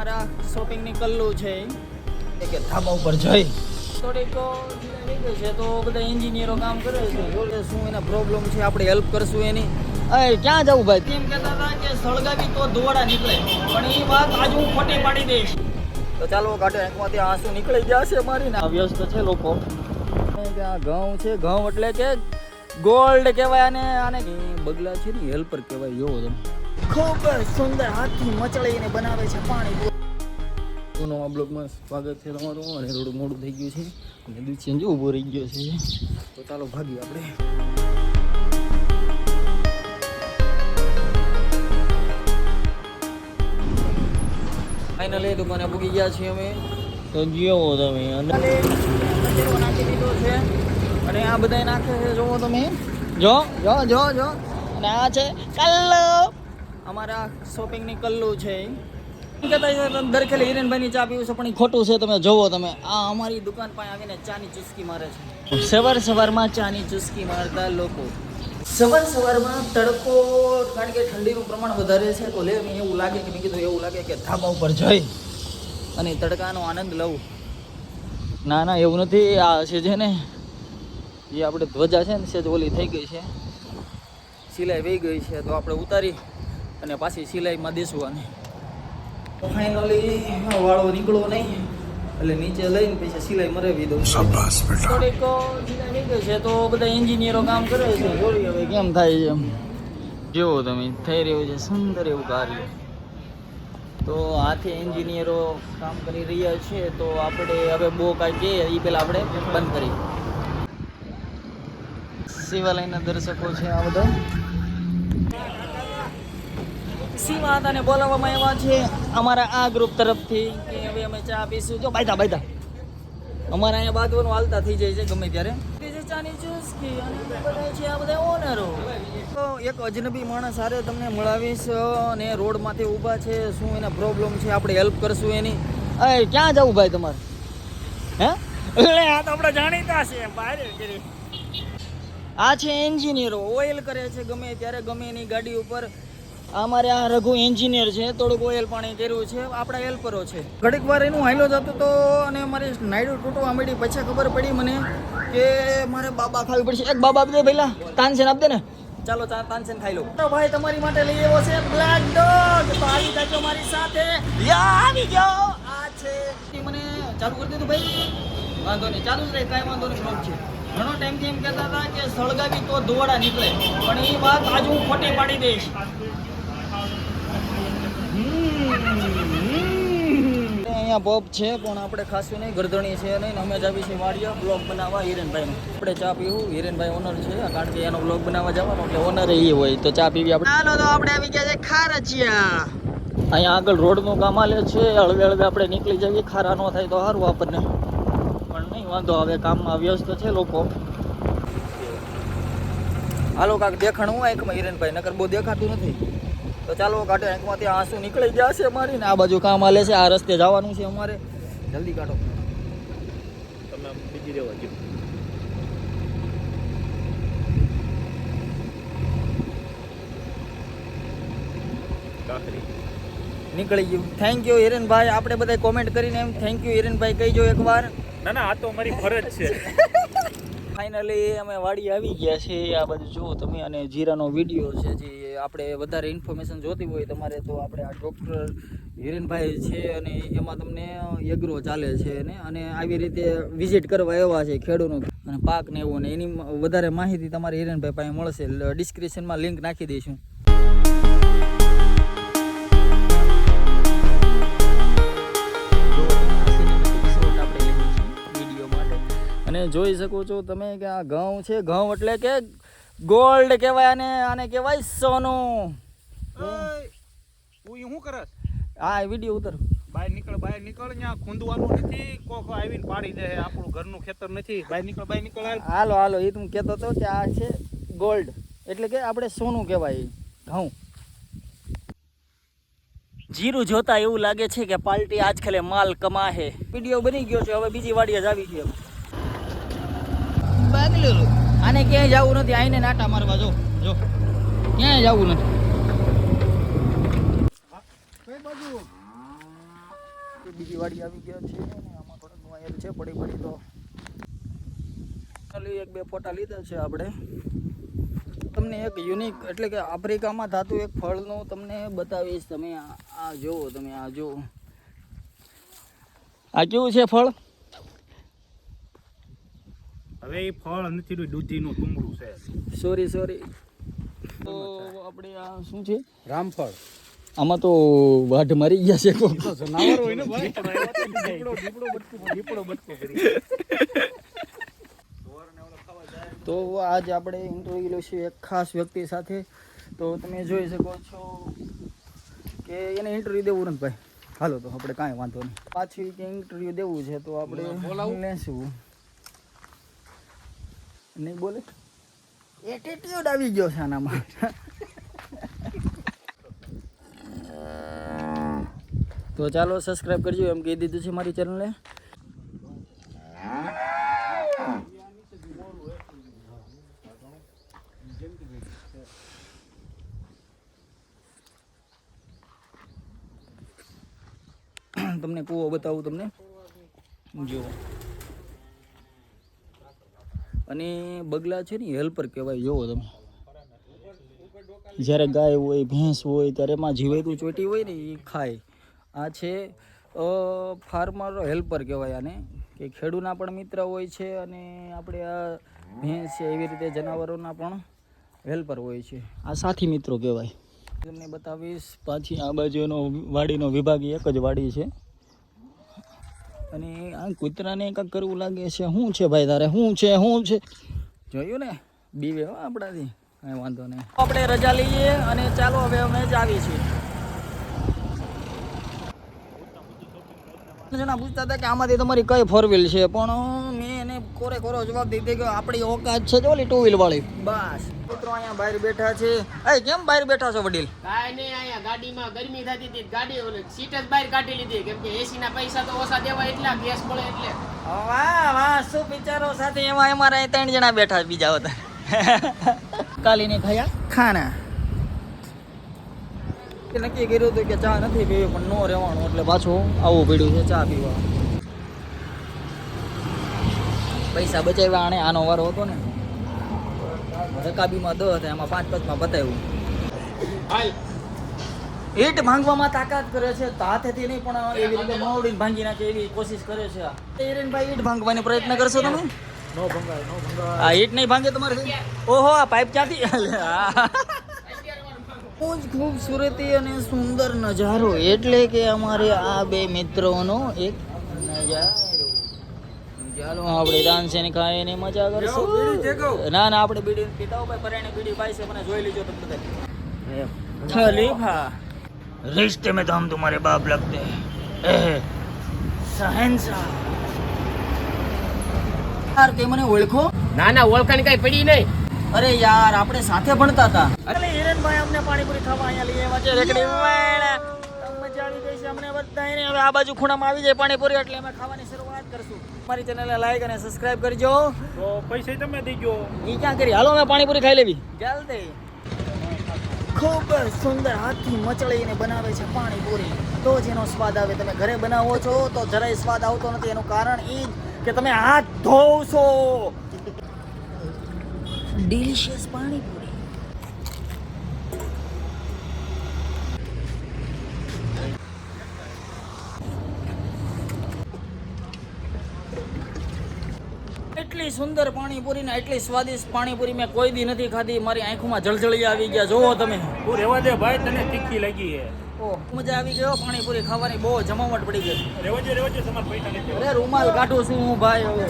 અમારા શોપિંગની કલ્લું છે કે ધાબા ઉપર જઈ થોડીક નીકળી છે તો બધા એન્જિનિયરો કામ કરે છે શું એના પ્રોબ્લેમ છે આપણે હેલ્પ કરશું એની ક્યાં જવું ભાઈ તેમ કહેતા હતા કે સળગાવી તો દોડા નીકળે પણ એ વાત આજે હું ખોટી પાડી દઈશ તો ચાલો કાઢે આંખમાંથી આંસુ નીકળી ગયા છે મારી ને વ્યસ્ત છે લોકો આ ઘઉં છે ઘઉં એટલે કે ગોલ્ડ કહેવાય આને બગલા છે ને હેલ્પર કહેવાય જોવો તમે ખૂબ સુંદર હાથથી મચળીને બનાવે છે પાણી નવા બ્લોગમાં સ્વાગત છે તમારું અને થોડું મોડું થઈ ગયું છે અને દુષ્યંત જો ઊભો રહી ગયો છે તો ચાલો ભાગીએ આપણે ફાઇનલી દુકાને પૂગી ગયા છીએ અમે તો જેવો તમે નાખી દીધો છે અને આ બધા નાખે છે જોવો તમે જો જો જો જો અને આ છે કલ્લુ અમારા શોપિંગની કલ્લુ છે દર ખેલે હિરેનભાઈની ચા પીવું છે પણ એ ખોટું છે તમે જોવો તમે આ અમારી દુકાન પાસે આવીને ચાની ચુસ્કી મારે છે સવારમાં ચાની ચુસ્કી મારતા લોકો સવારમાં તડકો કારણ કે ઠંડીનું પ્રમાણ વધારે છે તો લે મેં એવું લાગે કે મેં કીધું એવું લાગે કે ધાબા ઉપર જઈ અને તડકાનો આનંદ લઉં ના એવું નથી આ છે ને એ આપણે ધ્વજા છે ને સેજ ઓલી થઈ ગઈ છે સિલાઈ વહી ગઈ છે તો આપણે ઉતારી અને પાછી સિલાઈમાં દેસવાની ફાઇનલી વાળો નીકળો નહીં એટલે નીચે લઈને પછી સિલાઈ મરાવી દઉં થોડીક સિલાઈ થઈ ગઈ છે તો બધા એન્જિનિયરો કામ કરે છે જોઈ હવે કેમ થાય છે એમ જેવો તમે થઈ રહ્યું છે સુંદર એવું કાર્ય તો આથી એન્જિનિયરો કામ કરી રહ્યા છે તો આપણે હવે બહુ કાંઈ કહીએ એ પહેલાં આપણે બંધ કરીએ શિવાલયના દર્શકો છે આ બધા શિવ માતાને બોલાવવામાં આવ્યા છે અમારા આ ગ્રુપ તરફથી કે હવે અમે ચા પીશું જો બાયદા અમારા અહીંયા બાંધવાનું હાલતા થઈ જાય છે ગમે ત્યારે ચાની ચુસ્કી અને બધા છે આ બધા ઓનરો તો એક અજનબી માણસ હારે તમને મળાવીશ અને રોડમાંથી ઊભા છે શું એના પ્રોબ્લેમ છે આપણે હેલ્પ કરશું એની ક્યાં જવું ભાઈ તમારે હે એટલે આ તો આપણે જાણીતા છે બહાર આ છે એન્જિનિયરો ઓઇલ કરે છે ગમે ત્યારે ગમે એની ગાડી ઉપર અમારે આ રઘુ એન્જિનિયર છે થોડુંક ઓઇલ પાણી કર્યું છે આપણા હેલ્પરો છે ઘડીક વાર એનું હાઈલો જતો તો અને મારી નાયડું તૂટવા મળી પછી ખબર પડી મને કે મારે બાબા ખાવી પડશે એક બાબા આપી દે પહેલા તાનસેન આપી દે ને ચાલો તાનસેન ખાઈ લો તો ભાઈ તમારી માટે લઈ આવ્યો છે બ્લેક ડોગ તો આવી જાજો મારી સાથે આવી ગયો આ છે મને ચાલુ કરી દીધું ભાઈ વાંધો નહીં ચાલુ જ રહે કાંઈ વાંધો નહીં બ્લોગ છે ઘણો ટાઈમથી એમ કહેતા હતા કે સળગાવી તો દોડા નીકળે પણ એ વાત આજે હું ખોટી પાડી દઈશ અહીંયા પોપ છે પણ આપણે ખાસું નહીં ગરદણી છે નહીં અમે જ આવી છે વાડિયા બ્લોગ બનાવવા હિરેનભાઈનો આપણે ચા પીવું હિરેનભાઈ ઓનર છે કારણ કે એનો બ્લોગ બનાવવા જવાનો એટલે ઓનર એ હોય તો ચા પીવી આપણે ચાલો તો આપણે આવી ગયા છે ખારચિયા અહીંયા આગળ રોડનું કામ આલે છે હળવે આપણે નીકળી જઈએ ખારા ન થાય તો સારું આપણને પણ નહીં વાંધો હવે કામમાં વ્યસ્ત છે લોકો હાલો કાંક દેખાણ હું આંખમાં હિરેનભાઈ નકર બહુ દેખાતું નથી તો ચાલો કાઢે આંખમાંથી આંસુ નીકળી ગયા છે મારી ને આ બાજુ કામ આલે છે આ રસ્તે જવાનું છે અમારે જલ્દી કાઢો તમે બીજી રહેવા જો નીકળી ગયું થેન્ક યુ હિરેનભાઈ આપણે બધા કોમેન્ટ કરીને એમ થેન્ક યુ હિરેનભાઈ કહીજો એકવાર ના આ તો અમારી ફરજ છે ફાઇનલી અમે વાડી આવી ગયા છે આ બાજુ જુઓ તમે અને જીરાનો વિડીયો છે જે આપણે વધારે ઇન્ફોર્મેશન જોતી હોય તમારે તો આપણે આ ડૉક્ટર હિરેનભાઈ છે અને એમાં તમને એગ્રો ચાલે છે અને આવી રીતે વિઝિટ કરવા આવ્યા છે ખેડૂતનો અને પાક ને એવું ને એની વધારે માહિતી તમારે હિરેનભાઈ પાસે મળશે ડિસ્ક્રિપ્શનમાં લિંક નાખી દઈશું અને જોઈ શકો છો તમે કે આ ઘઉં છે ઘઉં એટલે કે ગોલ્ડ કહેવાય આને કહેવાય સોનું તું શું કરસ હા વિડીયો ઉતર બહાર નીકળ ત્યાં ખૂંદવાનું નથી કોક આવીને પાડી દે આપણું ઘરનું ખેતર નથી બહાર નીકળ હાલો એ તું કહેતો હતો કે આ છે ગોલ્ડ એટલે કે આપણે સોનું કહેવાય ઘઉં જીરું જોતા એવું લાગે છે કે પાર્ટી આજકાલે માલ કમા હે વિડીયો બની ગયો છે હવે બીજી વાડીએ જ આવી ગયો બેંગલુરુ આને ક્યાંય જવું નથી આઈને નાટા મારવા જો ક્યાંય જવું નથી બીજી વાડી આવી ગયા છે અને આમાં થોડાક વાયર છે પડી તો ખાલી 1-2 ફોટા લીધા છે આપણે. તમને એક યુનિક એટલે કે આફ્રિકામાં થતું એક ફળનું તમને બતાવીશ. તમે આ જુઓ, તમે આ જુઓ, આ કેવું છે ફળ? હવે એ ફળ નથી, દૂધીનું કુંબળું છે. સોરી તો આપણે આ શું છે? રામફળ. આમાં તો વાઢ મારી ગયા છે. જનાવર હોય ને ભાઈ, દીપડો બટકો કરી. તો આજ આપણે ઇન્ટરવ્યુ લઈશું એક ખાસ વ્યક્તિ સાથે. તો તમે જોઈ શકો છો કે એને ઇન્ટરવ્યુ દેવું નથી ભાઈ. હાલો તો આપણે કાંઈ વાંધો નહીં, પાછું કે ઇન્ટરવ્યુ દેવું છે તો આપણે લેશું. નહીં બોલે, એટીટ્યુડ આવી ગયો છે આનામાં. તો ચાલો સબસ્ક્રાઈબ કરજો એમ કહી દીધું છે મારી ચેનલને. તમને કૂવો બતાવું તમને જુઓ. અને બગલા છે ને હેલ્પર કહેવાય. જુઓ તમે, જ્યારે ગાય હોય ભેંસ હોય ત્યારે એમાં જીવાતું ચોટી હોય ને એ ખાય. આ છે ફાર્મર હેલ્પર કહેવાય આને, કે ખેડૂતના પણ મિત્ર હોય છે અને આપણે આ ભેંસ છે એવી રીતે જનાવરોના પણ હેલ્પર હોય છે. આ સાથી મિત્રો કહેવાય. તમને બતાવીશ પાછી આ બાજુનો વાડીનો વિભાગ એક જ વાડી છે. અને આ કૂતરાને કંઈક કરવું લાગે છે. શું છે ભાઈ તારે? શું છે જોયું ને? બીવે હો આપણાથી, કાંઈ વાંધો નહીં. આપણે રજા લઈએ અને ચાલો હવે અમે જ આવી છીએ. જણા પૂછતા હતા કે આમાંથી તમારી કઈ 4 વ્હીલ છે, પણ મેં એને કોરો જવાબ દીધો કે આપણી ઓકાત છે ઓલી 2 વ્હીલ વાળી. બસ મિત્રો અહીંયા બહાર બેઠા છે. કેમ બહાર બેઠા છો વડીલ? કાંઈ નહીં, અહીંયા ગાડીમાં ગરમી થતી હતી, ગાડી સીટ જ બહાર કાઢી લીધી કેમ કે એસી ના પૈસા તો ઓછા દેવા એટલા, ગેસ મળે એટલે. વાહ શું વિચારો સાથે. એમાં અમારા 3 જણા બેઠા બીજા હતા. કાલીને ખાયા ખાના. નક્કી કર્યું હતું કે ચા નથી પીવી પણ નો રહેવાનું, એટલે પાછું આવવું પડ્યું છે ચા પીવા. પૈસા બચાવ્યા આને, આનો વારો હતો ને. રકાબીમાં 10 હતા, એમાં 5-5માં બતાવ્યું. ઈટ ભાંગવામાં તાકાત કરે છે, હાથેથી નહીં પણ એવી રીતે મોવડીને ભાંગી નાખે એવી કોશિશ કરે છે. હિરેનભાઈ ઈટ ભાંગવાનો પ્રયત્ન કરશો તમે? નો ભંગાય. આ ઈટ નહીં ભાંગે તમારે? ઓહો, આ પાઇપ ક્યાંથી? બહુ જ ખૂબસૂરતી અને સુંદર નજારો, એટલે કે અમારે આ 2 મિત્રોનો એક નજારો. ચાલો આપણે ડાન્સ એની ખાઈને મજા કરશું. ના આપણે બીડી પીતા હો ભાઈ, પરાણે બીડી પાઈ છે, મને જોઈ લીજો તમે બધા. ખલીફા रिश्ते में तो हम तुम्हारे बाप लगते हैं, शहंशाह. यार તે મને ઓળખો? ના ઓળખાણ કઈ પડી નહીં. અરે યાર આપણે સાથે ભણતા હતા. અરે હિરેનભાઈ અમને પાણીપુરી ખાવા અહીંયા લઈ આવ્યા છે. રેકડી મજા આવી ગઈ છે અમને બધાને. હવે આ બાજુ ખૂણામાં આવી જાય પાણીપુરી એટલે અમે ખાવાની શરૂઆત કરશું. મારી ચેનલને લાઈક અને સબસ્ક્રાઇબ કરજો. તો પૈસા તમે દેજો. ઈ ક્યાં કરી? હાલો અમે પાણીપુરી ખાઈ લેવી જલ્દી. ખૂબ સુંદર હાથથી મચળીને બનાવે છે પાણીપુરી, તો જ એનો સ્વાદ આવે. તમે ઘરે બનાવો છો તો જરાય સ્વાદ આવતો નથી. એનું કારણ એ જ કે તમે હાથ ધોવશો. ડિલિશિયસ પાણીપુરી. એટલી સુંદર પાણીપુરી ને એટલી સ્વાદિષ્ટ પાણીપુરી મેં કોઈ દી નથી ખાધી. મારી આંખોમાં જળજળી આવી ગયા. જોવો તમે. તું રહેવા દે ભાઈ, તને તીખી લાગી છે. ઓહ મજા આવી ગયો. પાણીપુરી ખાવાની બહુ જમાવટ પડી ગઈ. રહેવા દે તમારા પૈસા નથી. અરે રૂમાલ કાઢું છું હું ભાઈ હવે.